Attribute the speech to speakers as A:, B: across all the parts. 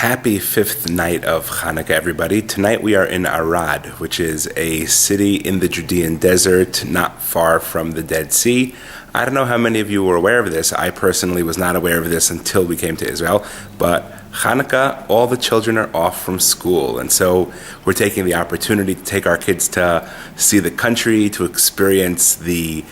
A: Happy fifth night of Chanukah, everybody. Tonight we are in Arad, which is a city in the Judean desert, not far from the Dead Sea. I don't know how many of you were aware of this. I personally was not aware of this until we came to Israel. But Chanukah, all the children are off from school. And so we're taking the opportunity to take our kids to see the country, to experience the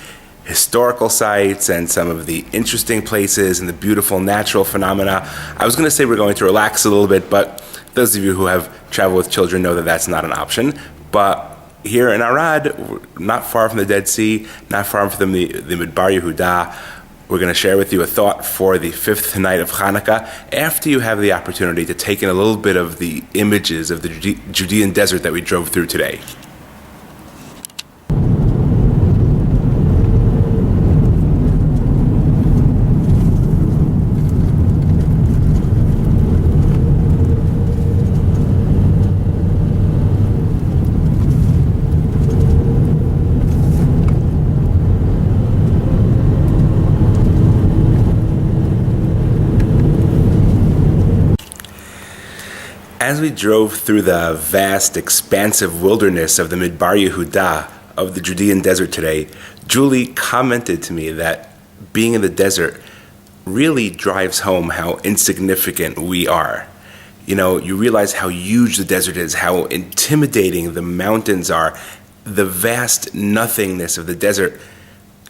A: historical sites and some of the interesting places and the beautiful natural phenomena. I was going to say we're going to relax a little bit, but those of you who have traveled with children know that that's not an option. But here in Arad, not far from the Dead Sea, not far from the Midbar Yehuda, we're going to share with you a thought for the fifth night of Chanukah after you have the opportunity to take in a little bit of the images of the Judean desert that we drove through today. As we drove through the vast, expansive wilderness of the Midbar Yehuda of the Judean desert today, Julie commented to me that being in the desert really drives home how insignificant we are. You know, you realize how huge the desert is, how intimidating the mountains are. The vast nothingness of the desert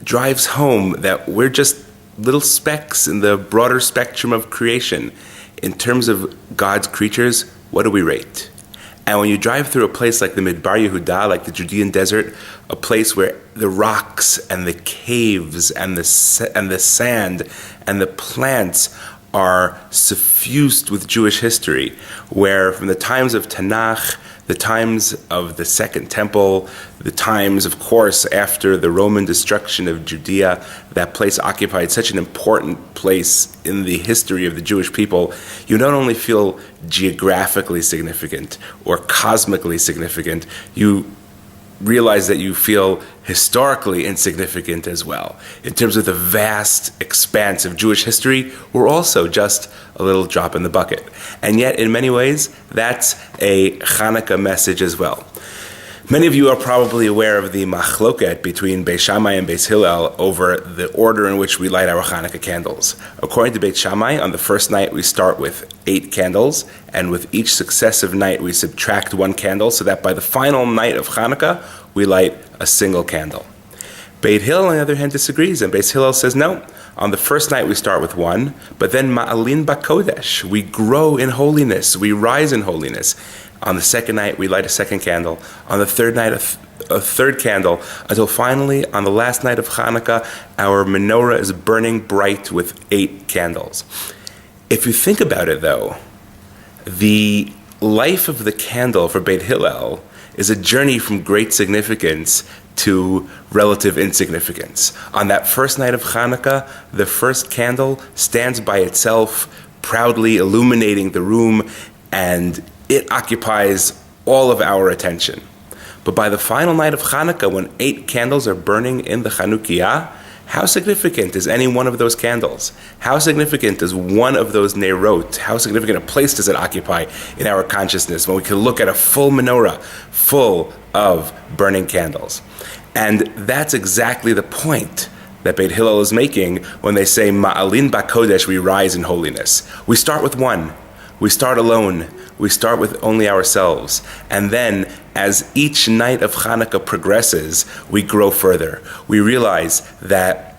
A: drives home that we're just little specks in the broader spectrum of creation. In terms of God's creatures, what do we rate? And when you drive through a place like the Midbar Yehuda, like the Judean desert, a place where the rocks and the caves and the sand and the plants are suffused with Jewish history, where from the times of Tanakh, the times of the Second Temple, the times, of course, after the Roman destruction of Judea, that place occupied such an important place in the history of the Jewish people. You not only feel geographically significant or cosmically significant, you realize that you feel historically insignificant as well. In terms of the vast expanse of Jewish history, we're also just a little drop in the bucket. And yet, in many ways, that's a Chanukah message as well. Many of you are probably aware of the machloket between Beis Shammai and Beis Hillel over the order in which we light our Chanukah candles. According to Beis Shammai, on the first night we start with 8 candles, and with each successive night we subtract 1 candle, so that by the final night of Chanukah we light a single candle. Beis Hillel, on the other hand, disagrees, and Beis Hillel says no. On the first night we start with 1, but then ma'alin bakodesh, we grow in holiness, we rise in holiness. On the second night, we light a second candle. On the third night, a third candle, until finally, on the last night of Chanukah, our menorah is burning bright with 8 candles. If you think about it, though, the life of the candle for Beit Hillel is a journey from great significance to relative insignificance. On that first night of Chanukah, the first candle stands by itself, proudly illuminating the room, and it occupies all of our attention. But by the final night of Chanukah, when 8 candles are burning in the Chanukiah, how significant is any one of those candles? How significant is one of those nerot? How significant a place does it occupy in our consciousness when we can look at a full menorah full of burning candles? And that's exactly the point that Beit Hillel is making when they say, Ma'alin bakodesh, we rise in holiness. We start with 1. We start alone. We start with only ourselves. And then, as each night of Chanukah progresses, we grow further. We realize that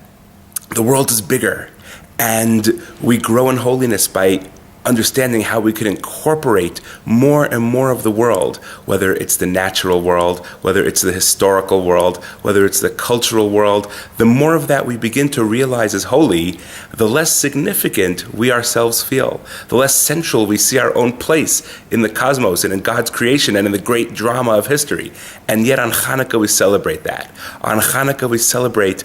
A: the world is bigger, and we grow in holiness by understanding how we can incorporate more and more of the world, whether it's the natural world, whether it's the historical world, whether it's the cultural world. The more of that we begin to realize is holy, the less significant we ourselves feel, the less central we see our own place in the cosmos and in God's creation and in the great drama of history. And yet on Chanukah we celebrate that. On Chanukah we celebrate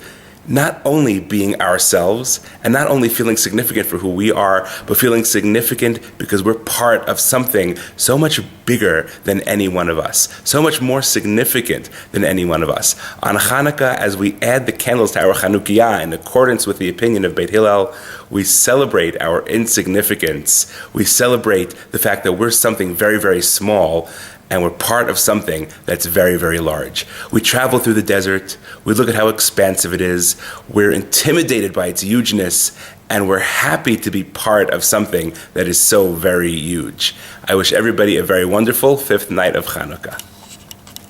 A: not only being ourselves and not only feeling significant for who we are, but feeling significant because we're part of something so much bigger than any one of us, so much more significant than any one of us. On Chanukah, as we add the candles to our Chanukah in accordance with the opinion of Beit Hillel, we celebrate our insignificance. We celebrate the fact that we're something very, very small, and we're part of something that's very, very large. We travel through the desert, we look at how expansive it is, we're intimidated by its hugeness, and we're happy to be part of something that is so very huge. I wish everybody a very wonderful fifth night of Chanukah.